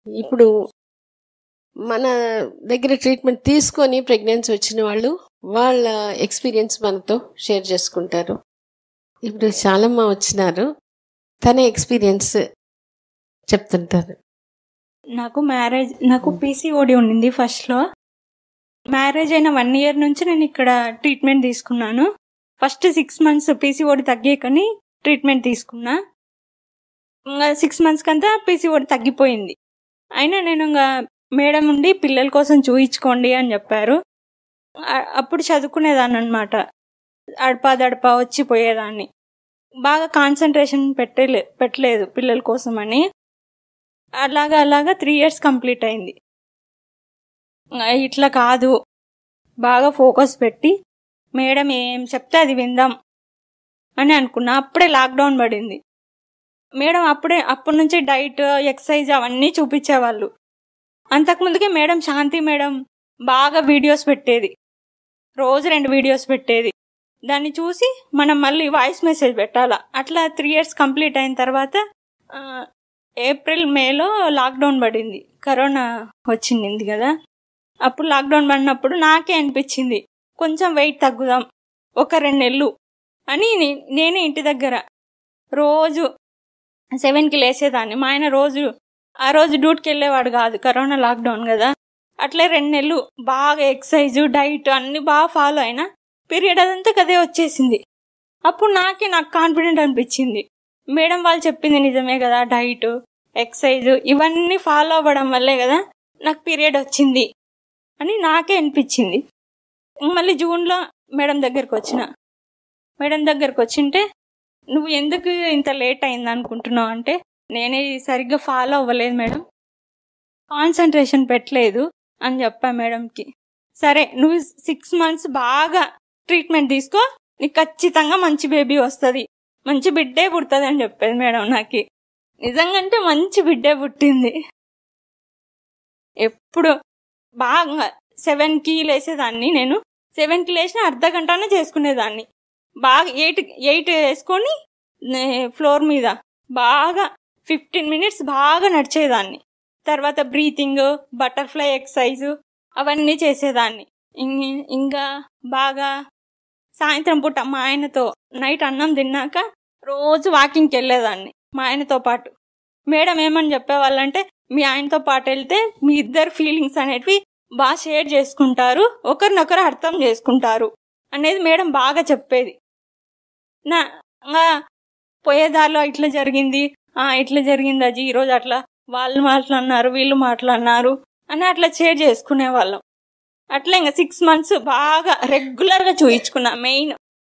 ఇప్పుడు మన దగ్గర ట్రీట్మెంట్ తీసుకొని ప్రెగ్నెన్సీ వచ్చిన వాళ్ళు వాళ్ళ ఎక్స్పీరియన్స్ మనతో షేర్ చేసుకుంటారు. ఇప్పుడు చాలమ్మ వచ్చినారు, తన ఎక్స్పీరియన్స్ చెప్తుంటారు. నాకు పీసీఓడి ఉండింది ఫస్ట్లో. మ్యారేజ్ అయిన 1 year నుంచి నేను ఇక్కడ ట్రీట్మెంట్ తీసుకున్నాను. ఫస్ట్ 6 months పీసీఓడి తగ్గేకని ట్రీట్మెంట్ తీసుకున్నా. ఇంకా 6 months కంతా పీసీఓడి తగ్గిపోయింది. అయినా నేను ఇంకా మేడం ఉండి పిల్లల కోసం చూయించుకోండి అని చెప్పారు. అప్పుడు చదువుకునేదాన్ని అనమాట. అడపా వచ్చిపోయేదాన్ని. బాగా కాన్సన్ట్రేషన్ పెట్టలేదు పిల్లల కోసం అని. అలాగా 3 years కంప్లీట్ అయింది. ఇట్లా కాదు, బాగా ఫోకస్ పెట్టి మేడం ఏం చెప్తే అది విందాం అని అనుకున్నా. అప్పుడే లాక్డౌన్ పడింది. మేడం అప్పటి నుంచి డైట్, ఎక్సర్సైజ్ అవన్నీ చూపించేవాళ్ళు. అంతకుముందుకే మేడం శాంతి మేడం బాగా వీడియోస్ పెట్టేది, రోజు 2 వీడియోస్ పెట్టేది. దాన్ని చూసి మనం మళ్ళీ వాయిస్ మెసేజ్ పెట్టాలా. అట్లా 3 years కంప్లీట్ అయిన తర్వాత ఏప్రిల్ మేలో లాక్డౌన్ పడింది. కరోనా వచ్చింది కదా. అప్పుడు లాక్డౌన్ పడినప్పుడు నాకే అనిపించింది కొంచెం వెయిట్ తగ్గుదాం 1-2 నెలలు అని. నేనే ఇంటి దగ్గర రోజు 7కి లేసేదాన్ని. మా ఆయన ఆ రోజు డ్యూటీకి వెళ్ళేవాడు కాదు, కరోనా లాక్డౌన్ కదా. అట్లే 2 నెలలు బాగా ఎక్సర్సైజ్, డైట్ అన్ని బాగా ఫాలో అయినా పీరియడ్ అదంతా కదే వచ్చేసింది. అప్పుడు నాకు కాన్ఫిడెంట్ అనిపించింది, మేడం వాళ్ళు చెప్పింది నిజమే కదా, డైట్, ఎక్సర్సైజ్ ఇవన్నీ ఫాలో అవ్వడం వల్లే కదా నాకు పీరియడ్ వచ్చింది అని నాకే అనిపించింది. మళ్ళీ జూన్లో మేడం దగ్గరకు వచ్చింటే, నువ్వు ఎందుకు ఇంత లేట్ అయింది అనుకుంటున్నావు అంటే, నేనే సరిగ్గా ఫాలో అవ్వలేదు మేడం, కాన్సన్ట్రేషన్ పెట్టలేదు అని చెప్పా మేడంకి. సరే నువ్వు 6 months బాగా ట్రీట్మెంట్ తీసుకో, నీకు ఖచ్చితంగా మంచి బేబీ వస్తుంది, మంచి బిడ్డే పుడుతుంది అని చెప్పేది మేడం నాకు. నిజంగా మంచి బిడ్డే పుట్టింది. ఎప్పుడు బాగా 7కి లేసేదాన్ని. నేను 7కి లేచిన అర్ధ గంటనే చేసుకునేదాన్ని. బాగా 8 వేసుకొని ఫ్లోర్ మీద బాగా 15 minutes బాగా నడిచేదాన్ని. తర్వాత బ్రీతింగ్, బటర్ఫ్లై ఎక్సర్సైజ్ అవన్నీ చేసేదాన్ని. ఇంకా బాగా సాయంత్రం పూట మా ఆయనతో నైట్ అన్నం తిన్నాక రోజు వాకింగ్కి వెళ్ళేదాన్ని మా ఆయనతో పాటు. మేడం ఏమని చెప్పేవాళ్ళంటే, మీ ఆయనతో పాటు వెళ్తే మీ ఇద్దరు ఫీలింగ్స్ అనేటివి బాగా షేర్ చేసుకుంటారు, ఒకరినొకరు అర్థం చేసుకుంటారు అనేది మేడం బాగా చెప్పేది. పోయేదారిలో ఇట్లా జరిగింది అజీ, ఈరోజు అట్లా వాళ్ళు మాట్లాడినారు, వీళ్ళు మాట్లాడినారు అని అట్లా షేర్ చేసుకునే వాళ్ళం. అట్లా ఇంకా 6 months బాగా రెగ్యులర్గా చూయించుకున్నా.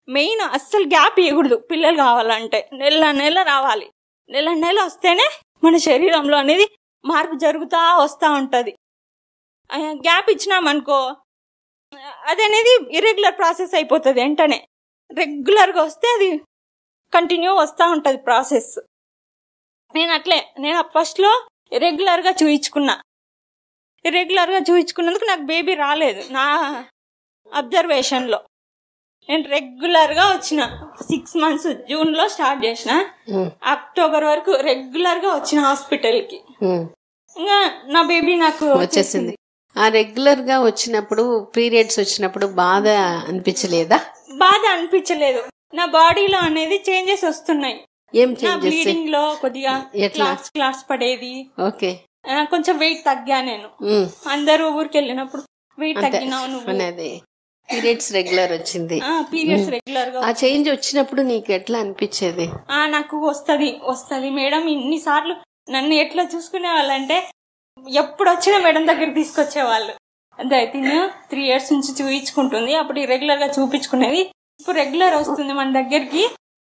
మెయిన్ అస్సలు గ్యాప్ ఇవ్వకూడదు. పిల్లలు కావాలంటే నెల రావాలి. నెల వస్తేనే మన శరీరంలో అనేది మార్పు జరుగుతూ వస్తూ ఉంటుంది. గ్యాప్ ఇచ్చినామనుకో అది అనేది ఇర్రెగ్యులర్ ప్రాసెస్ అయిపోతుంది. వెంటనే రెగ్యులర్గా వస్తే అది కంటిన్యూ వస్తూ ఉంటుంది ప్రాసెస్. నేను ఫస్ట్లో ఇర్రెగ్యులర్గా చూయించుకున్నందుకు నాకు బేబీ రాలేదు. నా అబ్జర్వేషన్లో నేను రెగ్యులర్గా వచ్చిన 6 months జూన్లో స్టార్ట్ చేసిన, అక్టోబర్ వరకు రెగ్యులర్గా వచ్చిన హాస్పిటల్కి. ఇంకా నా బేబీ నాకు వచ్చేసింది. ఆ రెగ్యులర్ గా వచ్చినప్పుడు, పీరియడ్స్ వచ్చినప్పుడు బాధ అనిపించలేదా? బాధ అనిపించలేదు. నా బాడీలో అనేది చేంజెస్ వస్తున్నాయి. ఏం చేంజెస్? బ్లీడింగ్ లో కొద్దిగా క్లాస్ పడేది. ఓకే. కొంచెం వెయిట్ తగ్గా. నేను అందరూ ఊరికి వెళ్ళినప్పుడు వెయిట్ తగ్గినావు నువ్వు అనేది. పీరియడ్స్ రెగ్యులర్ వచ్చింది. పీరియడ్స్ రెగ్యులర్ గా ఆ చేంజ్ వచ్చినప్పుడు నీకు ఎట్లా అనిపించేది? నాకు వస్తది మేడం. ఇన్నిసార్లు నన్ను ఎట్లా చూసుకునే వాళ్ళంటే, ఎప్పుడు వచ్చినా మేడం దగ్గర తీసుకొచ్చేవాళ్ళు. అదే 3 years నుంచి చూయించుకుంటుంది. అప్పుడు రెగ్యులర్ గా చూపించుకునేది, ఇప్పుడు రెగ్యులర్ వస్తుంది మన దగ్గరికి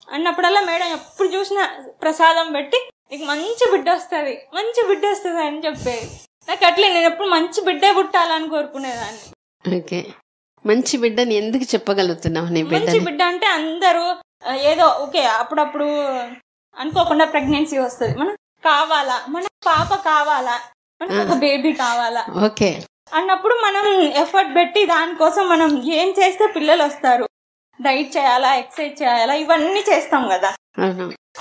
అన్నప్పుడల్లా మేడం ఎప్పుడు చూసినా ప్రసాదం పెట్టి, నీకు మంచి బిడ్డ వస్తుంది అని చెప్పేది. నాకు అట్లే నేను ఎప్పుడు మంచి బిడ్డే పుట్టాలని కోరుకునేదాన్ని. ఓకే. మంచి బిడ్డని ఎందుకు చెప్పగలుగుతున్నావు? మంచి బిడ్డ అంటే అందరూ ఏదో ఓకే అప్పుడప్పుడు అనుకోకుండా ప్రెగ్నెన్సీ వస్తుంది, మన పాప కావాలా, మనకు ఒక బేబీ కావాలా ఓకే అన్నప్పుడు మనం ఎఫర్ట్ పెట్టి దానికోసం మనం ఏం చేస్తే పిల్లలు వస్తారు, డైట్ చేయాలా, ఎక్సర్సైజ్ చేయాలా, ఇవన్నీ చేస్తాం కదా.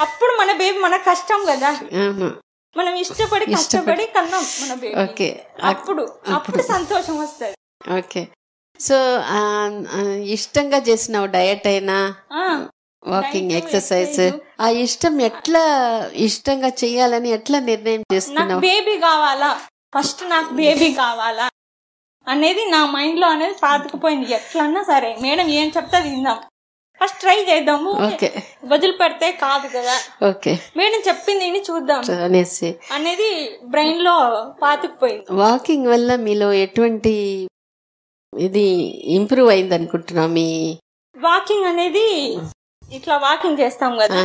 అప్పుడు మన బేబీ మన కష్టం కదా. మనం ఇష్టపడి కష్టపడి కన్నాం మన బేబీ. ఓకే. అప్పుడు సంతోషం వస్తుంది. ఓకే. సో ఇష్టంగా చేసినావు డయట్ అయినా వాకింగ్ ఎక్సర్సైజ్, ఆ ఇష్టం ఎట్లా ఇష్టంగా చెయ్యాలని ఎట్లా నిర్ణయం నాకు చేసుకున్నావు? బేబీ కావాలా, ఫస్ట్ నాకు బేబీ కావాలా అనేది నా మైండ్ లో అనేది పాతుకుపోయింది. ఎట్లన్నా సరే మేడం ఏం చెప్తా విందాం, ఫస్ట్ ట్రై చేద్దాము, వదిలిపెడితే కాదు కదా, మేడం చెప్పింది చూద్దాం అనేది బ్రెయిన్ లో పాతుకుపోయింది. వాకింగ్ వల్ల మీలో ఎటువంటి ఇది ఇంప్రూవ్ అయింది అనుకుంటున్నావు? మీ వాకింగ్ అనేది ఇట్లా వాకింగ్ చేస్తాం కదా,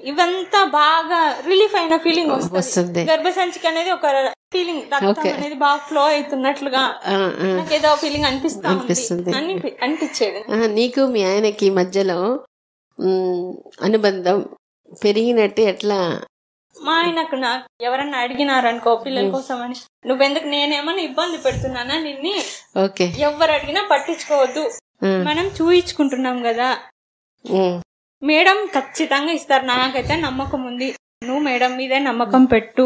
ఇవంతా బాగా రిలీఫ్ అయిన ఫీలింగ్ వస్తుంది. గర్భసంచికి అనేది ఒక ఫీలింగ్, రక్తం అనేది బాగా ఫ్లో అవుతున్నట్లుగా నాకు ఏదో ఫీలింగ్ అనిపిస్తుంది అనిపించేది. నీకు మీ ఆయనకి మధ్యలో అనుబంధం పెరిగినట్టు ఎట్లా? మా ఆయనకు నాకు ఎవరన్నా అడిగినారనుకో పిల్లల కోసం అని, నువ్వెందుకు నేనేమన్నా ఇబ్బంది పెడుతున్నానా నిన్ని, ఎవరు అడిగినా పట్టించుకోవద్దు, మనం చూయించుకుంటున్నాం కదా, మేడం ఖచ్చితంగా ఇస్తారు, నాకైతే నమ్మకం ఉంది, నువ్వు మేడం మీదే నమ్మకం పెట్టు,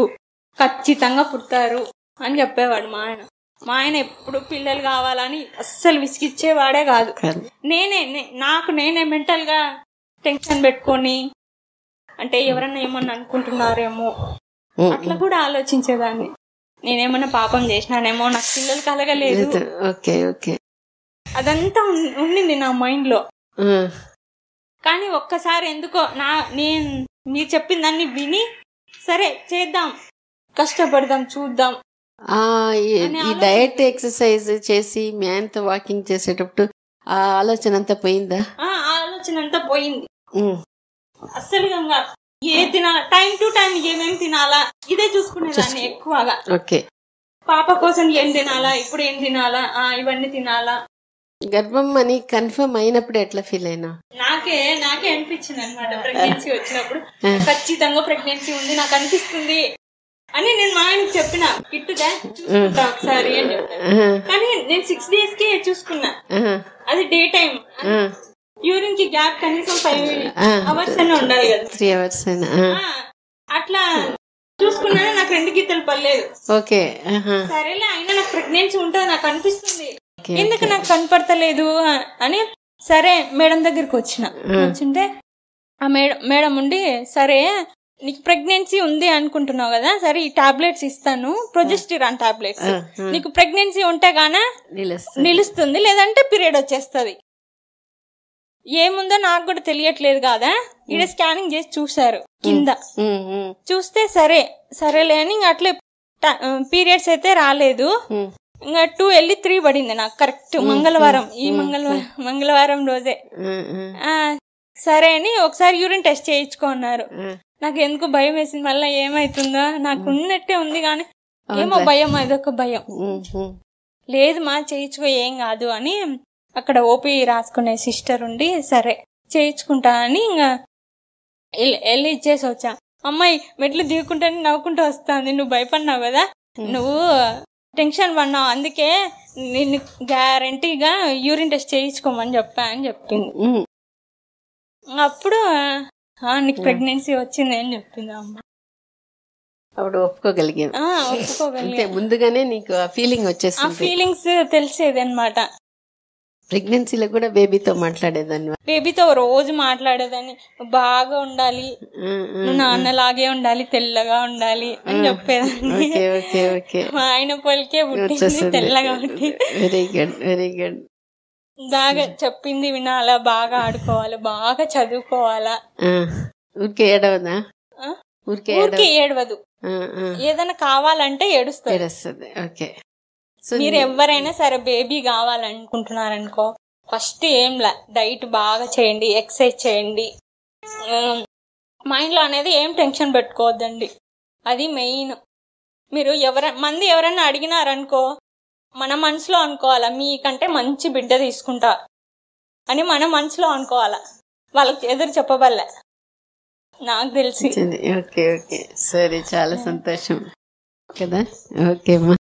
ఖచ్చితంగా పుడతారు అని చెప్పేవాడు మా ఆయన. మా ఆయన ఎప్పుడు పిల్లలు కావాలని అస్సలు విసిగిచ్చేవాడే కాదు. నేనే మెంటల్ గా టెన్షన్ పెట్టుకొని, అంటే ఎవరన్నా ఏమన్నా అనుకుంటున్నారేమో అట్లా కూడా ఆలోచించేదాన్ని. నేనేమన్నా పాపం చేసినానేమో, నాకు పిల్లలు కలగలేదు, అదంతా ఉండింది నా మైండ్ లో. కానీ ఒక్కసారి ఎందుకో నేను మీరు చెప్పిన దాన్ని విని సరే చేద్దాం, కష్టపడదాం, చూద్దాం. ఈ డయట్ ఎక్సర్సైజ్ చేసి మీ ఆయనతో వాకింగ్ చేసేటప్పుడు ఆ ఆలోచన అంతా పోయిందా? ఆలోచన అంతా పోయింది అస్సలు. ఏ తినాలా, టైం టు టైం ఏమేమి తినాలా ఇదే చూసుకునేదాన్ని ఎక్కువగా. పాప కోసం ఏం తినాలా, ఇప్పుడు ఏం తినాలా, ఇవన్నీ తినాలా. గర్భం అని కన్ఫర్మ్ అయినప్పుడు ఎట్లా ఫీల్ అయినా? నాకే అనిపించింది అనమాట, ప్రెగ్నెన్సీ వచ్చినప్పుడు ఖచ్చితంగా ప్రెగ్నెన్సీ ఉంది నాకు అనిపిస్తుంది అని నేను మా ఆయనకి చెప్పిన, కిట్టుదా చూసుకుంటా ఒకసారి అని చెప్పాను. కానీ నేను 6 days కి చూసుకున్నా, అది డే టైం, యూరిన్ కి గ్యాప్ కనీసం 5 hours అనే ఉండాలి కదా, 3 hours అట్లా చూసుకున్నా. నాకు 2 గీతలు పర్లేదు, సరేలే అయినా నాకు ప్రెగ్నెన్సీ ఉంటుంది నాకు అనిపిస్తుంది, ఎందుకు నాకు కనపడతలేదు అని సరే మేడం దగ్గరికి వచ్చింటే ఆ మేడం ఉండి, సరే నీకు ప్రెగ్నెన్సీ ఉంది అనుకుంటున్నావు కదా, సరే ఈ టాబ్లెట్స్ ఇస్తాను, ప్రొజెస్టిరాన్ టాబ్లెట్స్, నీకు ప్రెగ్నెన్సీ ఉంటే గాన నిలుస్తుంది, లేదంటే పీరియడ్ వచ్చేస్తుంది, ఏముందో నాకు కూడా తెలియట్లేదు కదా. ఇక్కడ స్కానింగ్ చేసి చూసారు కింద, చూస్తే సరేలే అని అట్లే పీరియడ్స్ అయితే రాలేదు. ఇంకా 2 వెళ్ళి 3 పడింది నాకు కరెక్ట్ మంగళవారం, ఈ మంగళవారం రోజే. సరే అని ఒకసారి యూరిన్ టెస్ట్ చేయించుకున్నారు. నాకు ఎందుకు భయం వేసింది, మళ్ళీ ఏమైతుందో, నాకు ఉన్నట్టే ఉంది కానీ ఏమో భయం, అదొక భయం. లేదు మా చేయించుకో ఏం కాదు అని అక్కడ ఓపీ రాసుకునే సిస్టర్ ఉండి, సరే చేయించుకుంటా అని ఇంకా వెళ్ళి ఇచ్చేసి వచ్చా. అమ్మాయి మెట్లు దిగుకుంటానే నవ్వుకుంటూ వస్తుంది, నువ్వు భయపడినావు కదా, నువ్వు టెన్షన్ పడినావు, అందుకే నిన్ను గ్యారంటీగా యూరిన్ టెస్ట్ చేయించుకోమని చెప్పా అని చెప్పింది. అప్పుడు నీకు ప్రెగ్నెన్సీ వచ్చింది అని చెప్పింది అమ్మ. అప్పుడు ఒప్పుకోగలిగా, ముందుగానే నీకు ఆ ఫీలింగ్ వచ్చేసి, ఆ ఫీలింగ్స్ తెలిసేది అనమాట. ప్రెగ్నెన్సీలో కూడా బేబీతో మాట్లాడేదాన్ని, బేబీతో రోజు మాట్లాడేదాన్ని, బాగా ఉండాలి, నువ్వు నాన్నలాగే ఉండాలి, తెల్లగా ఉండాలి అని చెప్పేదాన్ని. మా ఆయన పోలికే పుట్టింది, తెల్లగా ఉంటుంది. Very good. బాగా చెప్పింది వినాలా, బాగా ఆడుకోవాలా, బాగా చదువుకోవాలా. ఊరికే ఏడవదా? ఊరికే ఏడవదు, ఏదైనా కావాలంటే ఏడుస్తుంది. మీరు ఎవరైనా సరే బేబీ కావాలనుకుంటున్నారనుకో, ఫస్ట్ ఏంలా డైట్ బాగా చేయండి, ఎక్సర్సైజ్ చేయండి, మైండ్ లో అనేది ఏం టెన్షన్ పెట్టుకోవద్దండి, అది మెయిన్. మీరు ఎవరైనా అడిగినారనుకో, మన మనసులో అనుకోవాలా, మీకంటే మంచి బిడ్డ తీసుకుంటా అని మన మనసులో అనుకోవాలా, వాళ్ళకి ఎదురు చెప్పబల్లే నాకు తెలిసి. సరే, చాలా సంతోషం కదా. ఓకే.